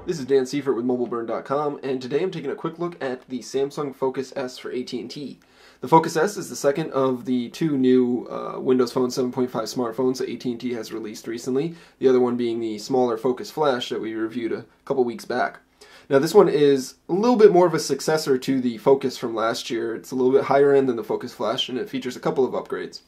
This is Dan Seifert with mobileburn.com, and today I'm taking a quick look at the Samsung Focus S for AT&T. The Focus S is the second of the two new Windows Phone 7.5 smartphones that AT&T has released recently, the other one being the smaller Focus Flash that we reviewed a couple weeks back. Now this one is a little bit more of a successor to the Focus from last year. It's a little bit higher end than the Focus Flash, and it features a couple of upgrades.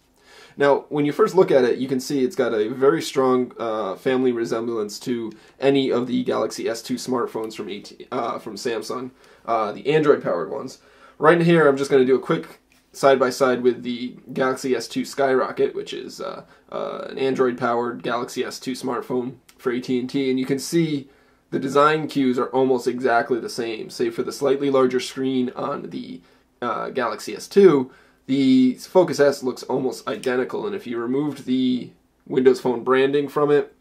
Now, when you first look at it, you can see it's got a very strong family resemblance to any of the Galaxy S2 smartphones from Samsung, the Android-powered ones. Right here, I'm just going to do a quick side-by-side with the Galaxy S2 Skyrocket, which is an Android-powered Galaxy S2 smartphone for AT&T, and you can see the design cues are almost exactly the same, save for the slightly larger screen on the Galaxy S2. The Focus S looks almost identical, and if you removed the Windows Phone branding from it,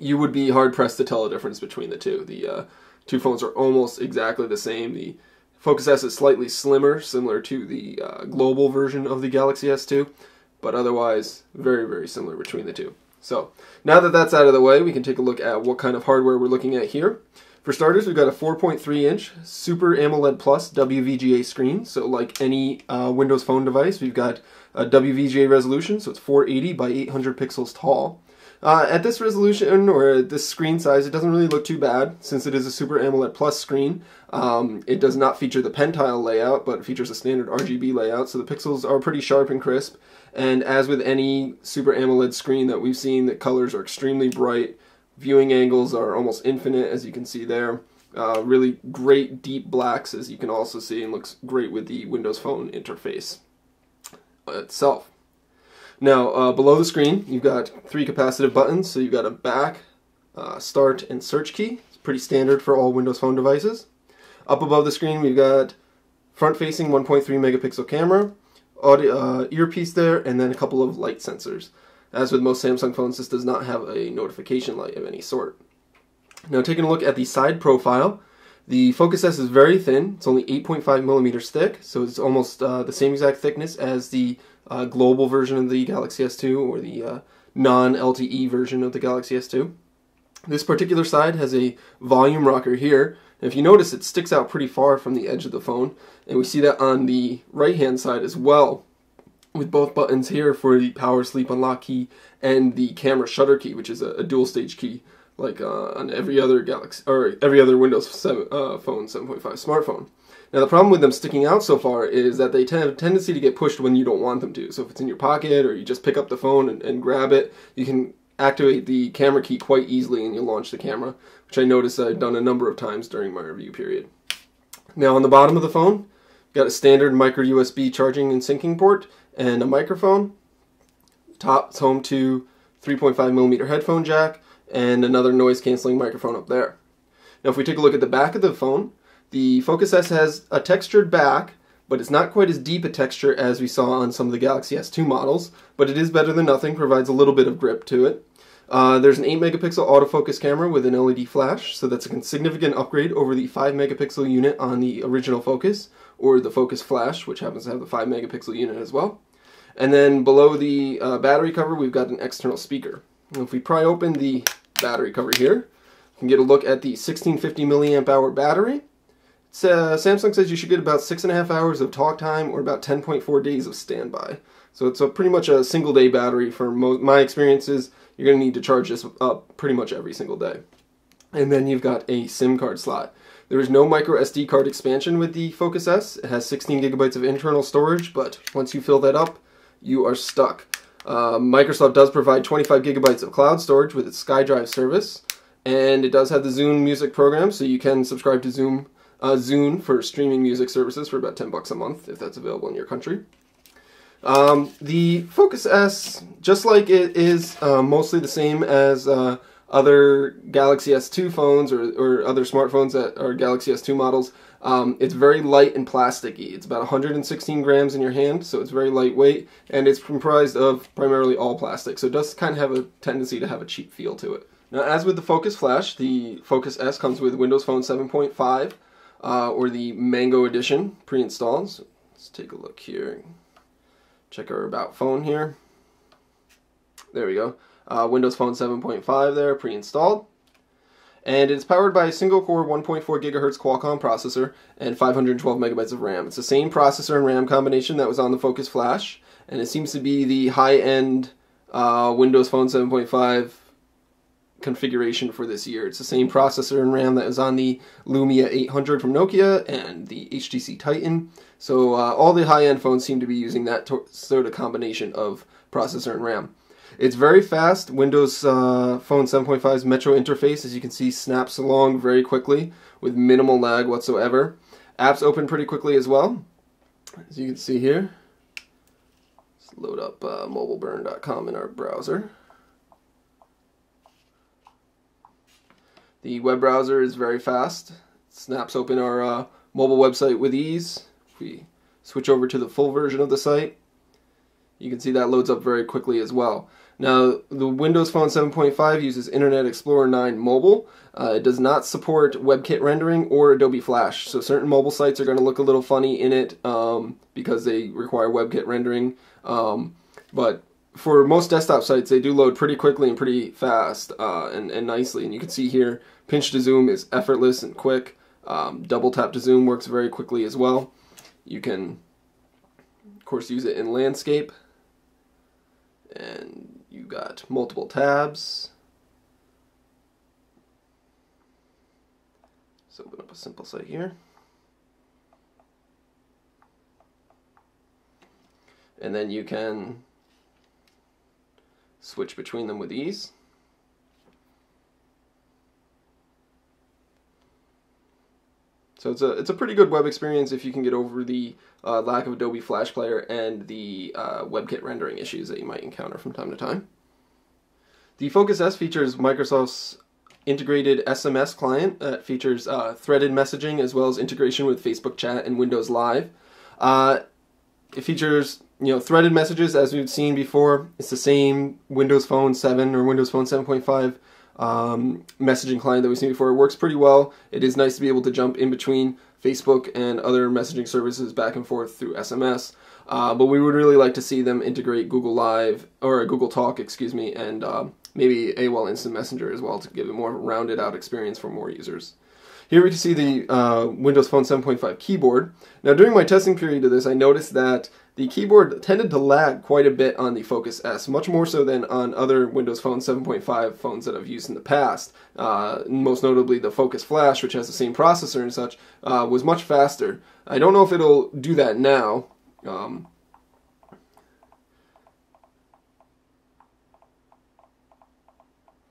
you would be hard-pressed to tell a difference between the two. The two phones are almost exactly the same. The Focus S is slightly slimmer, similar to the global version of the Galaxy S2, but otherwise very, very similar between the two. So, now that that's out of the way, we can take a look at what kind of hardware we're looking at here. For starters, we've got a 4.3-inch Super AMOLED Plus WVGA screen. So like any Windows Phone device, we've got a WVGA resolution, so it's 480 by 800 pixels tall. At this resolution, or at this screen size, it doesn't really look too bad, since it is a Super AMOLED Plus screen. It does not feature the pentile layout, but it features a standard RGB layout, so the pixels are pretty sharp and crisp. And as with any Super AMOLED screen that we've seen, the colors are extremely bright. Viewing angles are almost infinite, as you can see there. Really great deep blacks, as you can also see, and looks great with the Windows Phone interface itself. Now, below the screen, you've got three capacitive buttons. So you've got a back, start, and search key. It's pretty standard for all Windows Phone devices. Up above the screen, we've got front-facing 1.3 megapixel camera, audio, earpiece there, and then a couple of light sensors. As with most Samsung phones, this does not have a notification light of any sort. Now, taking a look at the side profile, the Focus S is very thin. It's only 8.5 millimeters thick, so it's almost the same exact thickness as the global version of the Galaxy S2 or the non-LTE version of the Galaxy S2. This particular side has a volume rocker here. And if you notice, it sticks out pretty far from the edge of the phone, and we see that on the right-hand side as well, with both buttons here for the power sleep unlock key and the camera shutter key, which is a dual stage key, like on every other Galaxy or every other Windows Phone 7.5 smartphone. Now the problem with them sticking out so far is that they have a tendency to get pushed when you don't want them to. So if it's in your pocket or you just pick up the phone and grab it, you can activate the camera key quite easily and you'll launch the camera, which I noticed I've done a number of times during my review period. Now on the bottom of the phone, you've got a standard micro USB charging and syncing port and a microphone. Top is home to 3.5mm headphone jack and another noise cancelling microphone up there. Now if we take a look at the back of the phone, the Focus S has a textured back, but it's not quite as deep a texture as we saw on some of the Galaxy S2 models, but it is better than nothing, provides a little bit of grip to it. There's an 8-megapixel autofocus camera with an LED flash, so that's a significant upgrade over the 5-megapixel unit on the original Focus, or the Focus Flash, which happens to have the 5-megapixel unit as well. And then below the battery cover, we've got an external speaker. And if we pry open the battery cover here, you can get a look at the 1650 milliamp hour battery. Samsung says you should get about 6.5 hours of talk time or about 10.4 days of standby. So it's pretty much a single day battery. For my experiences, you're going to need to charge this up pretty much every single day. And then you've got a SIM card slot. There is no micro SD card expansion with the Focus S. It has 16 gigabytes of internal storage, but once you fill that up, you are stuck. Microsoft does provide 25 gigabytes of cloud storage with its SkyDrive service, and it does have the Zune music program, so you can subscribe to Zune for streaming music services for about $10 a month, if that's available in your country. The Focus S, just like it is mostly the same as other Galaxy S2 phones or other smartphones that are Galaxy S2 models, it's very light and plasticky. It's about 116 grams in your hand, so it's very lightweight, and it's comprised of primarily all plastic, so it does kind of have a tendency to have a cheap feel to it. Now, as with the Focus Flash, the Focus S comes with Windows Phone 7.5, or the Mango Edition pre-installed. So let's take a look here. Check our About Phone here. There we go. Windows Phone 7.5 there, pre-installed. And it's powered by a single-core 1.4 gigahertz Qualcomm processor and 512 megabytes of RAM. It's the same processor and RAM combination that was on the Focus Flash, and it seems to be the high-end Windows Phone 7.5 configuration for this year. It's the same processor and RAM that was on the Lumia 800 from Nokia and the HTC Titan. So all the high-end phones seem to be using that sort of combination of processor and RAM. It's very fast. Windows Phone 7.5's Metro interface, as you can see, snaps along very quickly with minimal lag whatsoever. Apps open pretty quickly as well, as you can see here. Let's load up mobileburn.com in our browser. The web browser is very fast. It snaps open our mobile website with ease. If we switch over to the full version of the site, you can see that loads up very quickly as well. Now, the Windows Phone 7.5 uses Internet Explorer 9 Mobile. It does not support WebKit rendering or Adobe Flash, so certain mobile sites are going to look a little funny in it because they require WebKit rendering. But for most desktop sites, they do load pretty quickly and pretty fast and nicely. And you can see here, pinch to zoom is effortless and quick. Double tap to zoom works very quickly as well. You can, of course, use it in landscape. And you got multiple tabs. Let's open up a simple site here. And then you can switch between them with ease. So it's a pretty good web experience if you can get over the lack of Adobe Flash Player and the WebKit rendering issues that you might encounter from time to time. The Focus S features Microsoft's integrated SMS client that features threaded messaging as well as integration with Facebook Chat and Windows Live. It features threaded messages as we've seen before. It's the same Windows Phone 7 or Windows Phone 7.5 messaging client that we've seen before. It works pretty well. It is nice to be able to jump in between Facebook and other messaging services back and forth through SMS. But we would really like to see them integrate Google Live, or Google Talk, excuse me, and maybe AOL Instant Messenger as well to give a more rounded out experience for more users. Here we can see the Windows Phone 7.5 keyboard. Now during my testing period of this, I noticed that the keyboard tended to lag quite a bit on the Focus S, much more so than on other Windows Phone 7.5 phones that I've used in the past. Most notably the Focus Flash, which has the same processor and such, was much faster. I don't know if it'll do that now.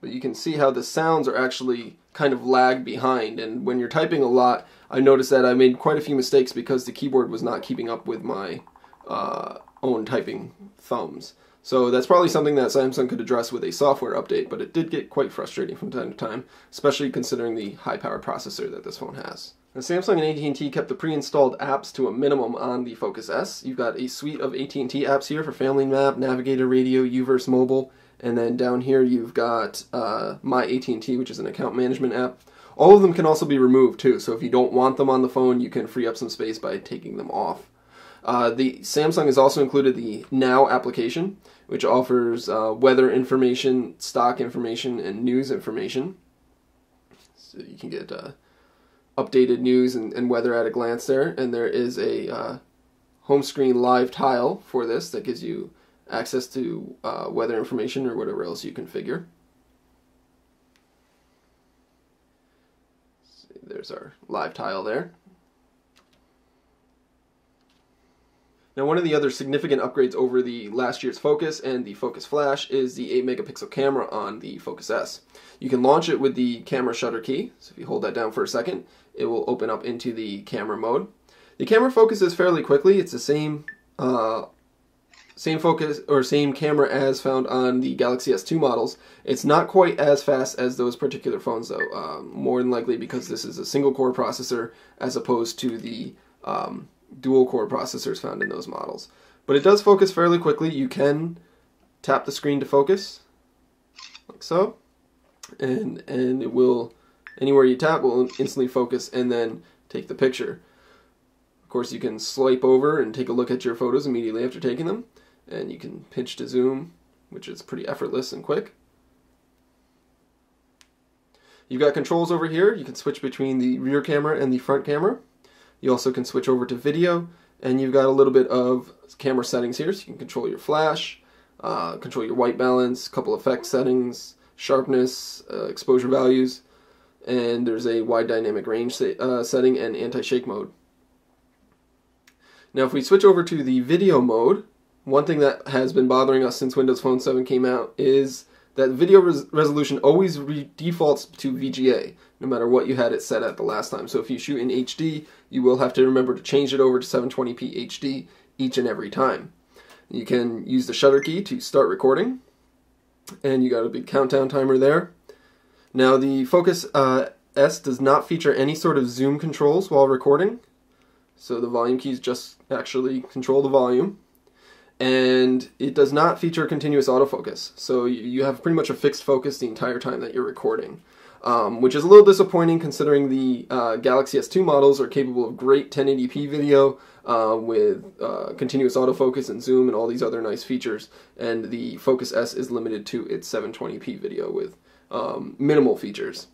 But you can see how the sounds are actually kind of lag behind, and when you're typing a lot, I noticed that I made quite a few mistakes because the keyboard was not keeping up with my own typing thumbs. So that's probably something that Samsung could address with a software update, but it did get quite frustrating from time to time, especially considering the high-powered processor that this phone has. Now, Samsung and AT&T kept the pre-installed apps to a minimum on the Focus S. You've got a suite of AT&T apps here for Family Map, Navigator Radio, Uverse Mobile, and then down here you've got My AT&T, which is an account management app. All of them can also be removed too, so if you don't want them on the phone, you can free up some space by taking them off. The Samsung has also included the Now application, which offers weather information, stock information, and news information. So you can get updated news and weather at a glance there. And there is a home screen live tile for this that gives you access to weather information or whatever else you configure. There's our live tile there. Now, one of the other significant upgrades over the last year's Focus and the Focus Flash is the 8 megapixel camera on the Focus S. You can launch it with the camera shutter key, so if you hold that down for a second, it will open up into the camera mode. The camera focuses fairly quickly. It's the same focus or same camera as found on the Galaxy S2 models. It's not quite as fast as those particular phones though, more than likely because this is a single core processor as opposed to the dual core processors found in those models. But it does focus fairly quickly. You can tap the screen to focus, like so, and it will, anywhere you tap will instantly focus and then take the picture. Of course, you can swipe over and take a look at your photos immediately after taking them, and you can pinch to zoom, which is pretty effortless and quick. You've got controls over here. You can switch between the rear camera and the front camera. You also can switch over to video, and you've got a little bit of camera settings here, so you can control your flash, control your white balance, a couple effect settings, sharpness, exposure values, and there's a wide dynamic range setting and anti-shake mode. Now if we switch over to the video mode, one thing that has been bothering us since Windows Phone 7 came out is that video resolution always defaults to VGA, no matter what you had it set at the last time. So if you shoot in HD, you will have to remember to change it over to 720p HD each and every time. You can use the shutter key to start recording, and you got a big countdown timer there. Now the Focus S does not feature any sort of zoom controls while recording, so the volume keys just actually control the volume. And it does not feature continuous autofocus, so you have pretty much a fixed focus the entire time that you're recording, which is a little disappointing considering the Galaxy S2 models are capable of great 1080p video with continuous autofocus and zoom and all these other nice features, and the Focus S is limited to its 720p video with minimal features.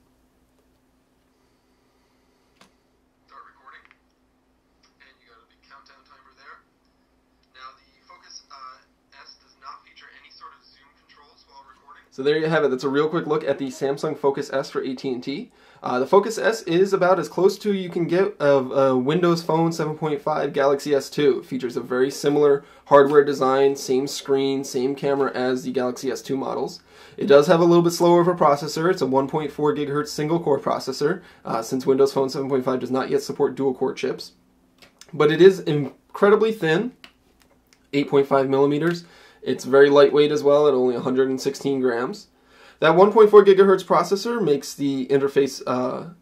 So there you have it. That's a real quick look at the Samsung Focus S for AT&T. The Focus S is about as close to you can get of a Windows Phone 7.5 Galaxy S2. It features a very similar hardware design, same screen, same camera as the Galaxy S2 models. It does have a little bit slower of a processor. It's a 1.4 GHz single-core processor, since Windows Phone 7.5 does not yet support dual-core chips. But it is incredibly thin, 8.5 millimeters. It's very lightweight as well at only 116 grams. That 1.4 gigahertz processor makes the interface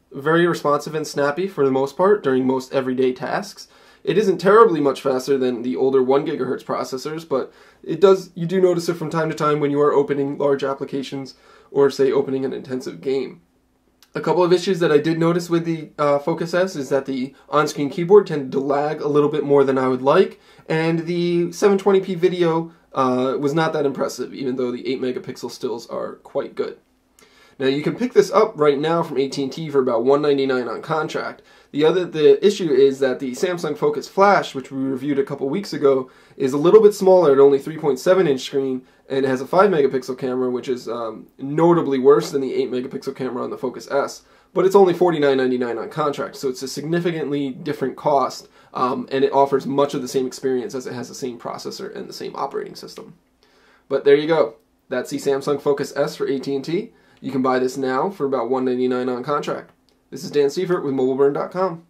very responsive and snappy for the most part during most everyday tasks. It isn't terribly much faster than the older 1 gigahertz processors, but you do notice it from time to time when you are opening large applications or say opening an intensive game. A couple of issues that I did notice with the Focus S is that the on-screen keyboard tended to lag a little bit more than I would like, and the 720p video was not that impressive, even though the 8 megapixel stills are quite good. Now you can pick this up right now from AT&T for about $199 on contract. The issue is that the Samsung Focus Flash, which we reviewed a couple weeks ago, is a little bit smaller at only 3.7 inch screen, and it has a 5 megapixel camera, which is notably worse than the 8 megapixel camera on the Focus S. But it's only $49.99 on contract, so it's a significantly different cost, and it offers much of the same experience as it has the same processor and the same operating system. But there you go. That's the Samsung Focus S for AT&T. You can buy this now for about $199 on contract. This is Dan Seifert with mobileburn.com.